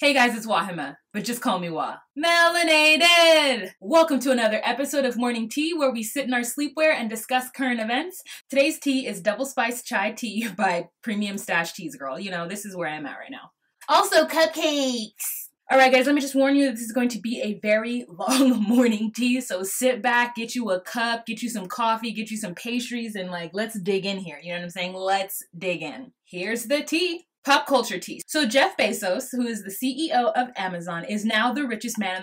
Hey guys, it's Wahima, but just call me Wah. Melanated! Welcome to another episode of Morning Tea, where we sit in our sleepwear and discuss current events. Today's tea is Double Spiced Chai Tea by Premium Stash Teas Girl. You know, this is where I'm at right now. Also, cupcakes! Alright guys, let me just warn you that this is going to be a very long morning tea, so sit back, get you a cup, get you some coffee, get you some pastries, and let's dig in here. You know what I'm saying? Let's dig in. Here's the tea. Pop culture tea. So Jeff Bezos, who is the CEO of Amazon, is now the richest man.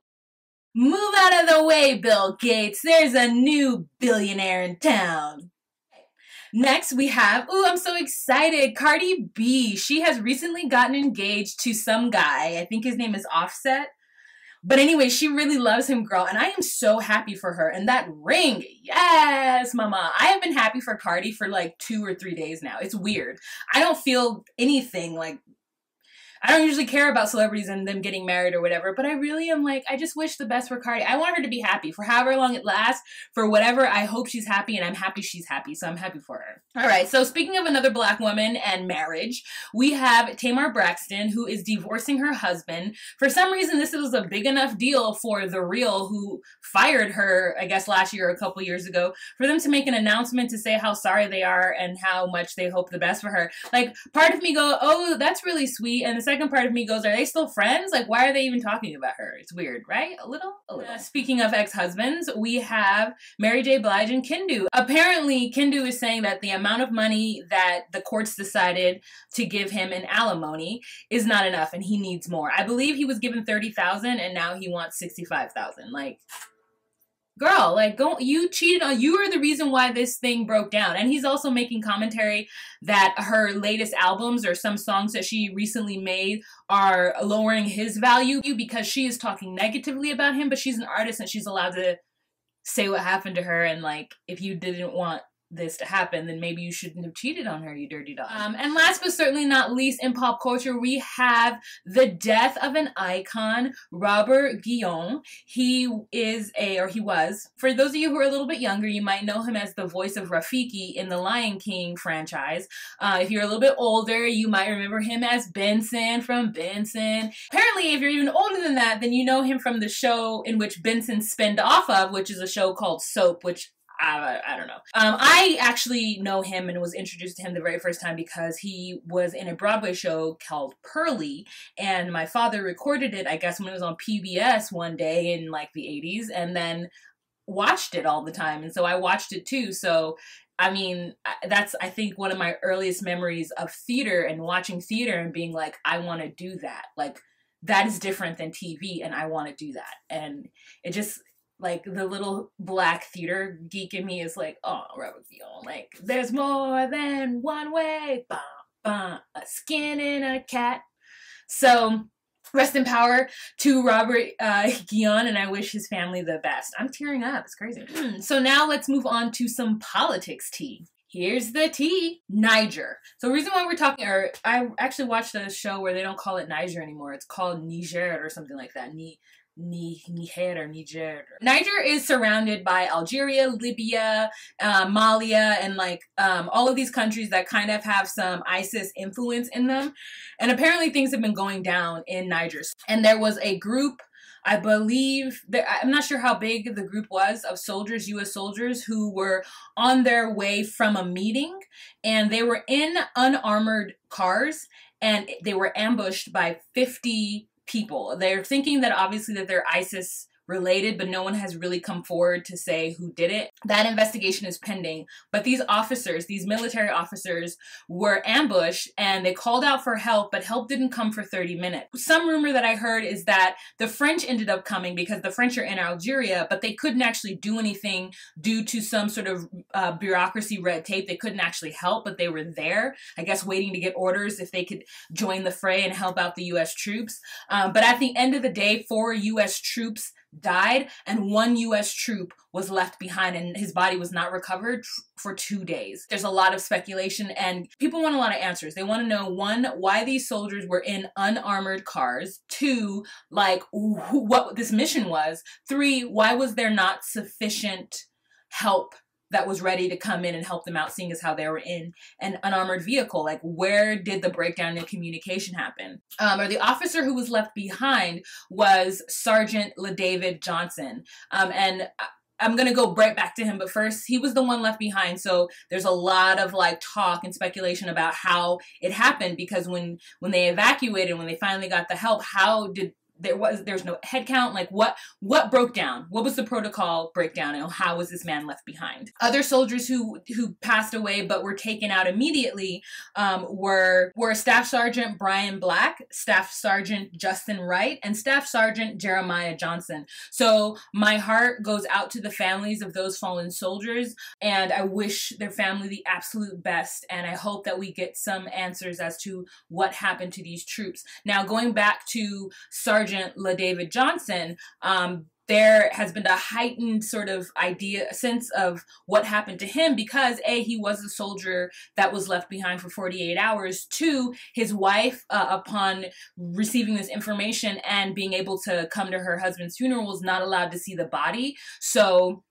Move out of the way, Bill Gates. There's a new billionaire in town. Next, we have, I'm so excited, Cardi B. She has recently gotten engaged to some guy. I think his name is Offset. But anyway, she really loves him, girl, and I am so happy for her. And that ring, yes, mama. I have been happy for Cardi for like 2 or 3 days now. It's weird. I don't feel anything like, I don't usually care about celebrities and them getting married or whatever, but I really am like, I just wish the best for Cardi. I want her to be happy for however long it lasts, for whatever. I hope she's happy, and I'm happy she's happy, so I'm happy for her. All right, so speaking of another black woman and marriage, we have Tamar Braxton, who is divorcing her husband. For some reason, this was a big enough deal for The Real, who fired her, I guess last year or a couple years ago, for them to make an announcement to say how sorry they are and how much they hope the best for her. Like, part of me go, oh, that's really sweet, and the second part of me goes, are they still friends? Like, why are they even talking about her? It's weird, right? A little. Speaking of ex-husbands, we have Mary J. Blige and Kendu. Apparently, Kendu is saying that the amount of money that the courts decided to give him in alimony is not enough, and he needs more. I believe he was given $30,000, and now he wants $65,000. Like, girl, like, you cheated on, you are the reason why this thing broke down. And he's also making commentary that her latest albums or some songs that she recently made are lowering his value because she is talking negatively about him, but she's an artist and she's allowed to say what happened to her. And like, if you didn't want this to happen, then maybe you shouldn't have cheated on her, you dirty dog. And last but certainly not least, in pop culture, we have the death of an icon, Robert Guillaume. He was, for those of you who are a little bit younger, you might know him as the voice of Rafiki in the Lion King franchise. If you're a little bit older, you might remember him as Benson from Benson. Apparently, if you're even older than that, then you know him from the show in which Benson spinned off of, which is a show called Soap, which I don't know. I actually know him and was introduced to him the very first time because he was in a Broadway show called Pearly, and my father recorded it, I guess, when it was on PBS one day in like the 80s, and then watched it all the time. And so I watched it too. So, I mean, that's, I think, one of my earliest memories of theater and watching theater and being like, I want to do that. Like, that is different than TV, and I want to do that. And it just, like, the little black theater geek in me is like, oh, Robert Guillaume, like, there's more than one way, bah, bah, a skin in a cat. So, rest in power to Robert Guillaume, and I wish his family the best. I'm tearing up, it's crazy. So now let's move on to some politics tea. Here's the tea. Niger. So the reason why we're talking, or I actually watched a show where they don't call it Niger anymore. It's called Niger or something like that. Niger. Niger is surrounded by Algeria, Libya, Mali, and like all of these countries that kind of have some ISIS influence in them. And apparently things have been going down in Niger. And there was a group, I believe, I'm not sure how big the group was, of soldiers, U.S. soldiers, who were on their way from a meeting, and they were in unarmored cars, and they were ambushed by 50 people. They're thinking that obviously that they're ISIS related, but no one has really come forward to say who did it. That investigation is pending, but these officers, these military officers, were ambushed and they called out for help, but help didn't come for 30 minutes. Some rumor that I heard is that the French ended up coming because the French are in Algeria, but they couldn't actually do anything due to some sort of bureaucracy, red tape. They couldn't actually help, but they were there, I guess, waiting to get orders if they could join the fray and help out the U.S. troops. But at the end of the day, 4 U.S. troops died and 1 U.S. troop was left behind, and his body was not recovered for 2 days. There's a lot of speculation and people want a lot of answers. They want to know, 1, why these soldiers were in unarmored cars, 2, like what this mission was, 3, why was there not sufficient help that was ready to come in and help them out, seeing as how they were in an unarmored vehicle? Like, where did the breakdown in communication happen? Or the officer who was left behind was Sergeant LaDavid Johnson. And I'm going to go right back to him, but first, he was the one left behind. So there's a lot of like talk and speculation about how it happened, because when they evacuated, when they finally got the help, how did there's no head count? Like what broke down? What was the protocol breakdown, and how was this man left behind? Other soldiers who passed away but were taken out immediately were Staff Sergeant Brian Black, Staff Sergeant Justin Wright, and Staff Sergeant Jeremiah Johnson. So my heart goes out to the families of those fallen soldiers, and I wish their family the absolute best, and I hope that we get some answers as to what happened to these troops. Now, going back to Sergeant LaDavid Johnson, there has been a heightened sort of sense of what happened to him, because A, he was a soldier that was left behind for 48 hours. Two, his wife, upon receiving this information and being able to come to her husband's funeral, was not allowed to see the body. So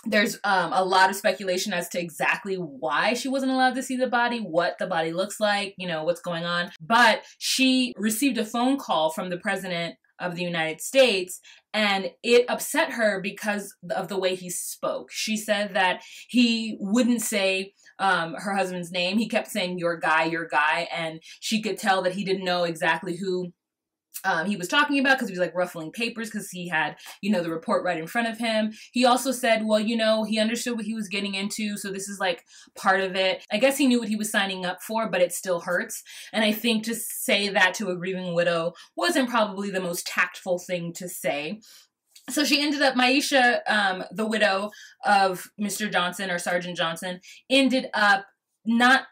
there's a lot of speculation as to exactly why she wasn't allowed to see the body, what the body looks like, you know, what's going on. But she received a phone call from the President of the United States, and it upset her because of the way he spoke. She said that he wouldn't say her husband's name. He kept saying, your guy, and she could tell that he didn't know exactly who he was talking about, because he was like ruffling papers because he had, you know, the report right in front of him. He also said, well, you know, he understood what he was getting into, so this is like part of it. I guess he knew what he was signing up for, but it still hurts. And I think to say that to a grieving widow wasn't probably the most tactful thing to say. So she ended up, Maisha, the widow of Mr. Johnson, or Sergeant Johnson, ended up not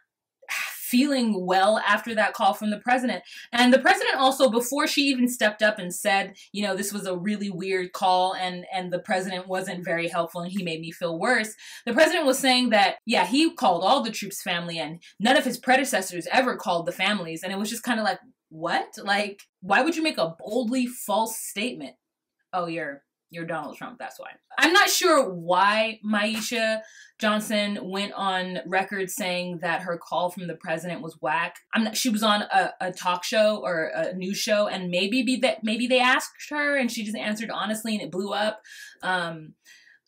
feeling well after that call from the president. And the president also, before she even stepped up and said, you know, this was a really weird call, and the president wasn't very helpful and he made me feel worse, the president was saying that, yeah, he called all the troops family, and none of his predecessors ever called the families. And it was just kind of like, what? Like, why would you make a boldly false statement? Oh, you're Donald Trump, that's why. I'm not sure why Maisha Johnson went on record saying that her call from the president was whack. She was on a talk show or a news show, and maybe they asked her and she just answered honestly and it blew up.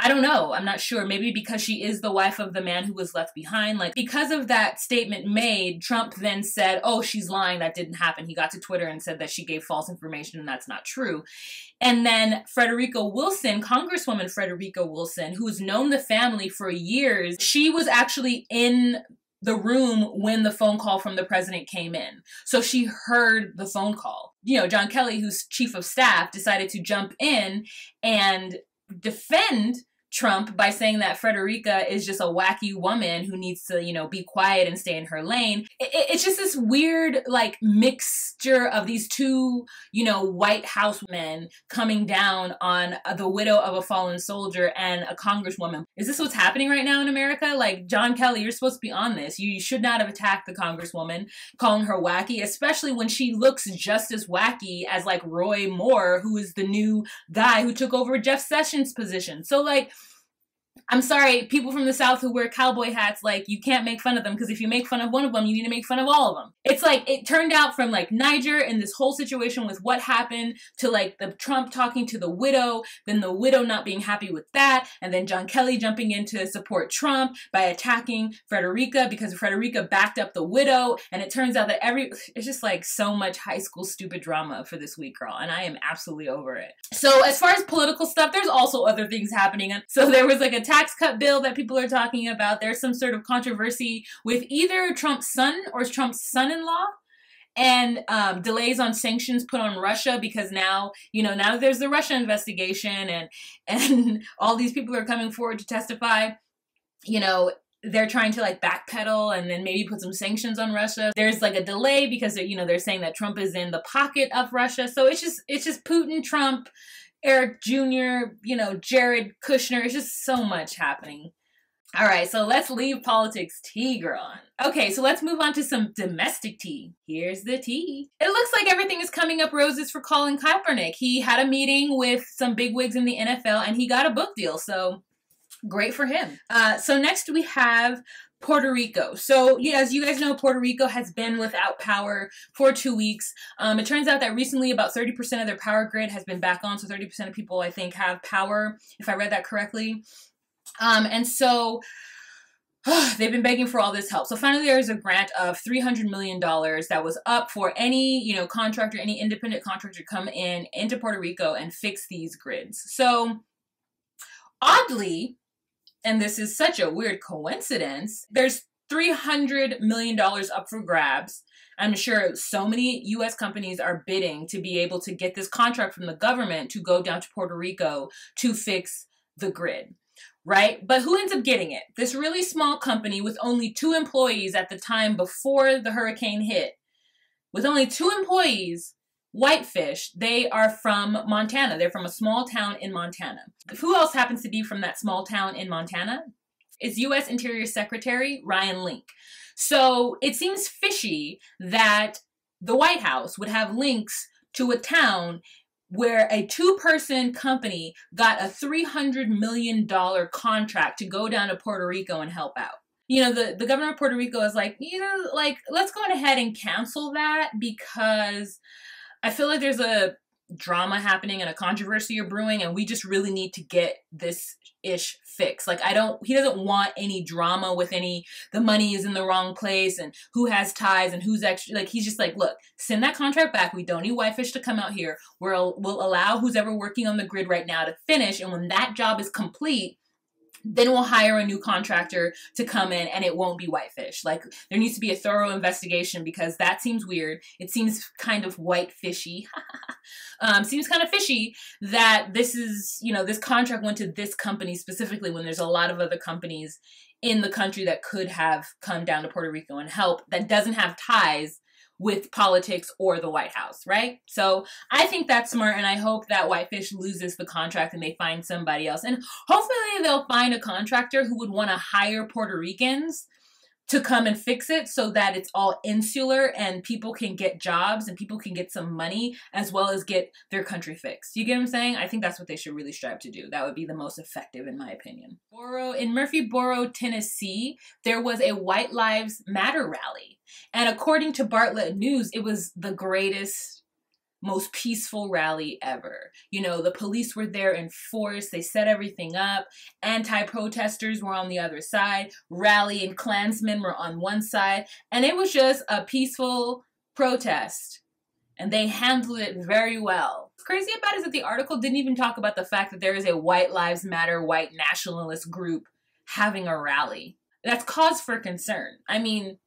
I don't know. I'm not sure. Maybe because she is the wife of the man who was left behind. Like, because of that statement made, Trump then said, oh, she's lying. That didn't happen. He got to Twitter and said that she gave false information and that's not true. And then Frederica Wilson, Congresswoman Frederica Wilson, who's known the family for years, she was actually in the room when the phone call from the president came in. So she heard the phone call. You know, John Kelly, who's chief of staff, decided to jump in and defend Trump by saying that Frederica is just a wacky woman who needs to, you know, be quiet and stay in her lane. It's just this weird, like, mixture of these two, you know, White House men coming down on the widow of a fallen soldier and a congresswoman. Is this what's happening right now in America? Like, John Kelly, you're supposed to be on this. You should not have attacked the congresswoman, calling her wacky, especially when she looks just as wacky as, like, Roy Moore, who is the new guy who took over Jeff Sessions' position. So, like, I'm sorry, people from the South who wear cowboy hats, like, you can't make fun of them, because if you make fun of one of them, you need to make fun of all of them. It's like, it turned out from, like, Niger and this whole situation with what happened to, like, the Trump talking to the widow, then the widow not being happy with that, and then John Kelly jumping in to support Trump by attacking Frederica because Frederica backed up the widow, and it turns out that it's just, like, so much high school stupid drama for this week, girl, and I am absolutely over it. So as far as political stuff, there's also other things happening. So there was, like, a tax cut bill that people are talking about. There's some sort of controversy with either Trump's son or Trump's son-in-law, and delays on sanctions put on Russia, because now, you know, now there's the Russia investigation and all these people are coming forward to testify. You know, they're trying to, like, backpedal and then maybe put some sanctions on Russia. There's, like, a delay because, you know, they're saying that Trump is in the pocket of Russia. So it's just Putin, Trump, Eric Jr., you know, Jared Kushner. It's just so much happening. All right, so let's leave politics tea, girl. Okay, so let's move on to some domestic tea. Here's the tea. It looks like everything is coming up roses for Colin Kaepernick. He had a meeting with some bigwigs in the NFL and he got a book deal. So Great for him. So next we have Puerto Rico. So yeah, as you guys know, Puerto Rico has been without power for 2 weeks. It turns out that recently about 30% of their power grid has been back on. So 30% of people, I think, have power, if I read that correctly. And so they've been begging for all this help. So finally there's a grant of $300 million that was up for any, contractor, any independent contractor to come into Puerto Rico and fix these grids. So oddly, and this is such a weird coincidence, there's $300 million up for grabs. I'm sure so many U.S. companies are bidding to be able to get this contract from the government to go down to Puerto Rico to fix the grid, right? But who ends up getting it? This really small company with only 2 employees at the time before the hurricane hit. With only 2 employees, WhiteFish, they are from Montana. They're from a small town in Montana. Who else happens to be from that small town in Montana? It's U.S. Interior Secretary Ryan Link. So it seems fishy that the White House would have links to a town where a 2-person company got a $300 million contract to go down to Puerto Rico and help out. The governor of Puerto Rico is like, let's go ahead and cancel that because I feel like there's a drama happening and a controversy brewing, and we just really need to get this ish fixed. Like, he doesn't want any drama with the money is in the wrong place and who has ties and who's extra. Like, he's just like, look, send that contract back. We don't need WhiteFish to come out here. We'll allow who's ever working on the grid right now to finish. And when that job is complete, then we'll hire a new contractor to come in and it won't be WhiteFish. Like, there needs to be a thorough investigation because that seems weird. It seems kind of whitefishy. Seems kind of fishy that this is, this contract went to this company specifically when there's a lot of other companies in the country that could have come down to Puerto Rico and help that doesn't have ties with politics or the White House, right? So I think that's smart, and I hope that WhiteFish loses the contract and they find somebody else. And hopefully they'll find a contractor who would want to hire Puerto Ricans to come and fix it so that it's all insular and people can get jobs and people can get some money as well as get their country fixed. You get what I'm saying? I think that's what they should really strive to do. That would be the most effective in my opinion. In Murfreesboro, Tennessee, there was a White Lives Matter rally. And according to Bartlett News, it was the greatest, most peaceful rally ever. The police were there in force. They set everything up. Anti-protesters were on the other side. Rallying Klansmen were on one side. And it was just a peaceful protest. And they handled it very well. What's crazy about it is that the article didn't even talk about the fact that there is a White Lives Matter white nationalist group having a rally. That's cause for concern. I mean,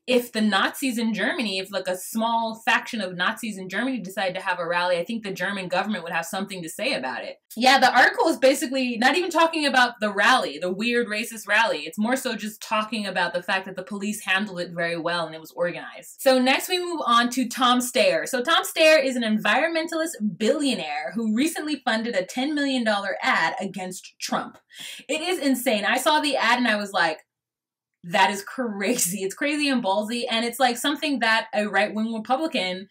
if the Nazis in Germany, if like a small faction of Nazis in Germany decided to have a rally, I think the German government would have something to say about it. Yeah, the article is basically not even talking about the rally, the weird racist rally. It's more so just talking about the fact that the police handled it very well and it was organized. So next we move on to Tom Steyer. So Tom Steyer is an environmentalist billionaire who recently funded a $10 million ad against Trump. It is insane. I saw the ad and I was like, that is crazy. It's crazy and ballsy. And it's like something that a right-wing Republican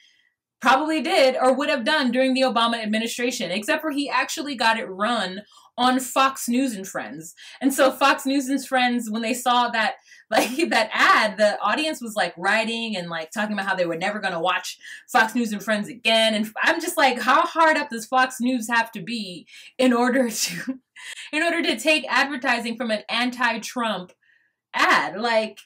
probably did or would have done during the Obama administration, except for he actually got it run on Fox News and Friends. And so Fox News and Friends, when they saw that, that ad, the audience was like writing and like talking about how they were never going to watch Fox News and Friends again. And I'm just like, how hard up does Fox News have to be in order to take advertising from an anti-Trump ad? Like,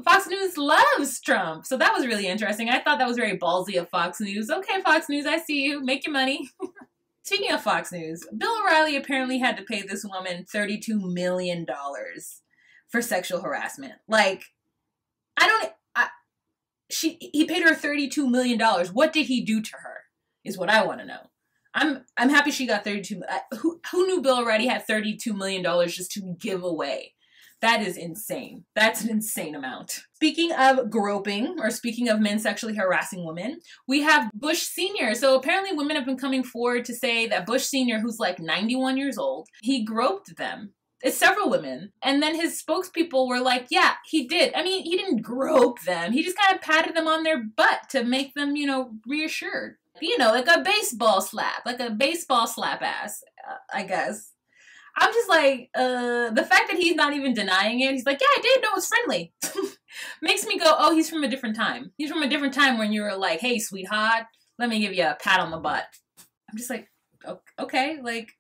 Fox News loves Trump. So that was really interesting. I thought that was very ballsy of Fox News. Okay, Fox News, I see you. Make your money. Speaking of Fox News, Bill O'Reilly apparently had to pay this woman $32 million for sexual harassment. Like, he paid her $32 million. What did he do to her is what I want to know. I'm happy she got 32. Who knew Bill O'Reilly had $32 million just to give away? That is insane. That's an insane amount. Speaking of groping, or speaking of men sexually harassing women, we have Bush Sr. So apparently women have been coming forward to say that Bush Sr., who's like 91 years old, he groped them. It's several women. And then his spokespeople were like, yeah, he did. I mean, he didn't grope them. He just kind of patted them on their butt to make them, reassured. Like a baseball slap ass, I guess. I'm just like, the fact that he's not even denying it, he's like, yeah, I did, no, it's friendly. Makes me go, oh, he's from a different time. He's from a different time when you were like, hey, sweetheart, let me give you a pat on the butt. I'm just like, okay, like,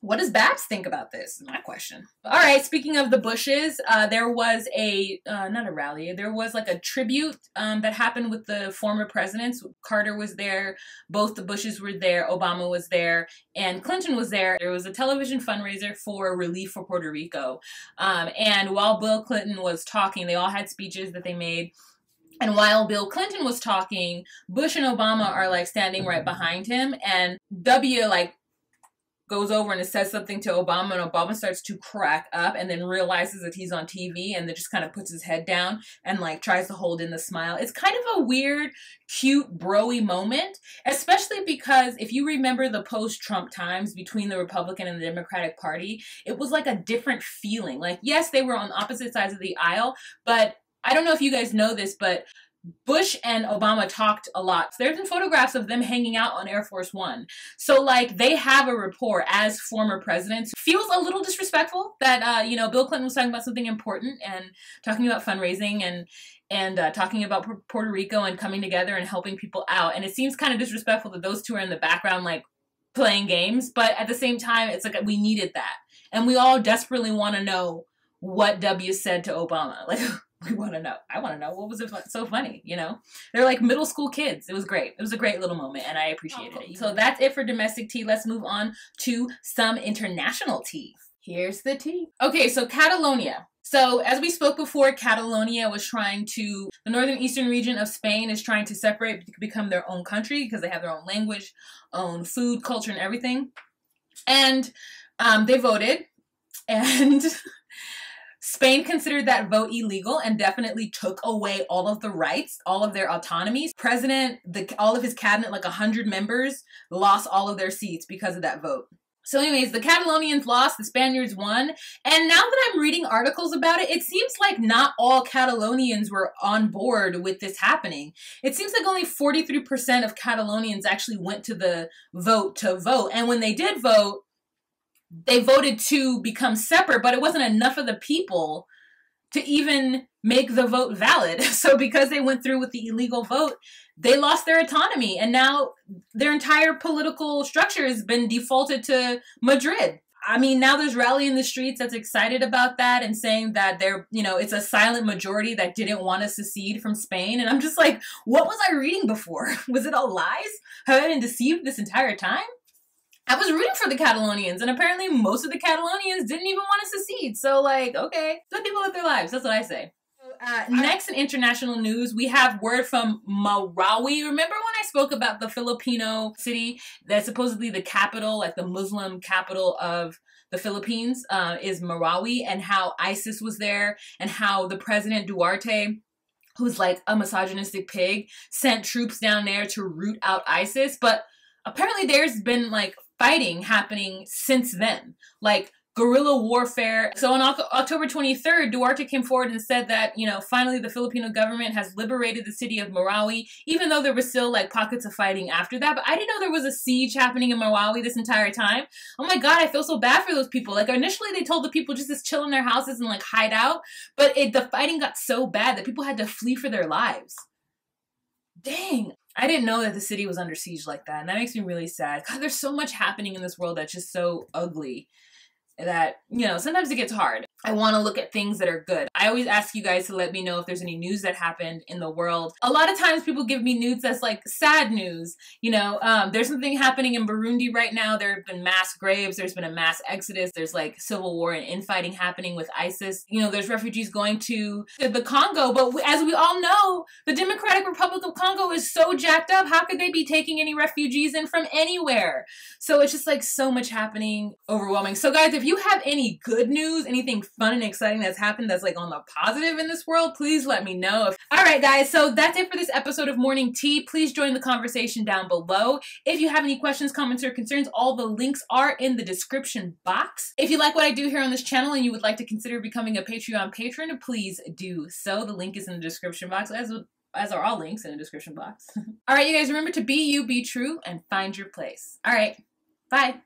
what does Babs think about this? Is my question. All right, speaking of the Bushes, there was not a rally, there was like a tribute that happened with the former presidents. Carter was there, both the Bushes were there, Obama was there, and Clinton was there. There was a television fundraiser for relief for Puerto Rico. And while Bill Clinton was talking, they all had speeches that they made. And while Bill Clinton was talking, Bush and Obama are like standing right behind him, and W like goes over and says something to Obama, and Obama starts to crack up and then realizes that he's on TV and then just kind of puts his head down and like tries to hold in the smile. It's kind of a weird, cute, bro-y moment, especially because if you remember the post-Trump times between the Republican and the Democratic Party, it was like a different feeling. Like, yes, they were on opposite sides of the aisle, but I don't know if you guys know this, but Bush and Obama talked a lot. There's been photographs of them hanging out on Air Force One. So, like, they have a rapport as former presidents. Feels a little disrespectful that, you know, Bill Clinton was talking about something important and talking about fundraising and talking about Puerto Rico and coming together and helping people out. And it seems kind of disrespectful that those two are in the background, like, playing games. But at the same time, it's like we needed that. And we all desperately want to know what W said to Obama. Like, we want to know. I want to know. What was it so funny, you know? They're like middle school kids. It was great. It was a great little moment, and I appreciated it. So that's it for domestic tea. Let's move on to some international tea. Here's the tea. Okay, so Catalonia. So as we spoke before, Catalonia was trying to, the northern eastern region of Spain is trying to separate, become their own country because they have their own language, own food, culture, and everything. And they voted, and Spain considered that vote illegal and definitely took away all of the rights, all of their autonomies. President, all of his cabinet, like 100 members, lost all of their seats because of that vote. So anyways, the Catalonians lost, the Spaniards won. And now that I'm reading articles about it, it seems like not all Catalonians were on board with this happening. It seems like only 43% of Catalonians actually went to the vote to vote. And when they did vote, they voted to become separate, but it wasn't enough of the people to even make the vote valid. So because they went through with the illegal vote, they lost their autonomy. And now their entire political structure has been defaulted to Madrid. I mean, now there's rally in the streets that's excited about that and saying that they're, you know, it's a silent majority that didn't want to secede from Spain. And I'm just like, what was I reading before? Was it all lies? Have I been deceived this entire time? I was rooting for the Catalonians, and apparently most of the Catalonians didn't even want to secede. So, like, okay, let people live their lives. That's what I say. Next in international news, we have word from Marawi. Remember when I spoke about the Filipino city that's supposedly the capital, like the Muslim capital of the Philippines, is Marawi, and how ISIS was there, and how the president Duarte, who's like a misogynistic pig, sent troops down there to root out ISIS. But apparently there's been like fighting happening since then, like guerrilla warfare. So on October 23rd, Duarte came forward and said that, you know, finally the Filipino government has liberated the city of Marawi, even though there was still like pockets of fighting after that. But I didn't know there was a siege happening in Marawi this entire time. Oh my God, I feel so bad for those people. Like initially they told the people just to chill in their houses and like hide out, but the fighting got so bad that people had to flee for their lives. Dang. I didn't know that the city was under siege like that, and that makes me really sad. God, there's so much happening in this world that's just so ugly that, you know, sometimes it gets hard. I want to look at things that are good. I always ask you guys to let me know if there's any news that happened in the world. A lot of times people give me news that's like sad news. You know, there's something happening in Burundi right now. There have been mass graves. There's been a mass exodus. There's like civil war and infighting happening with ISIS. You know, there's refugees going to the Congo. But as we all know, the Democratic Republic of Congo is so jacked up. How could they be taking any refugees in from anywhere? So it's just like so much happening, overwhelming. So guys, if you have any good news, anything fun and exciting that's happened that's like on the positive in this world, please let me know. All right, guys, so that's it for this episode of Morning Tea. Please join the conversation down below. If you have any questions, comments, or concerns, all the links are in the description box. If you like what I do here on this channel and you would like to consider becoming a Patreon patron, please do so. The link is in the description box, as are all links in the description box. All right, you guys, remember to be you, be true, and find your place. All right, bye.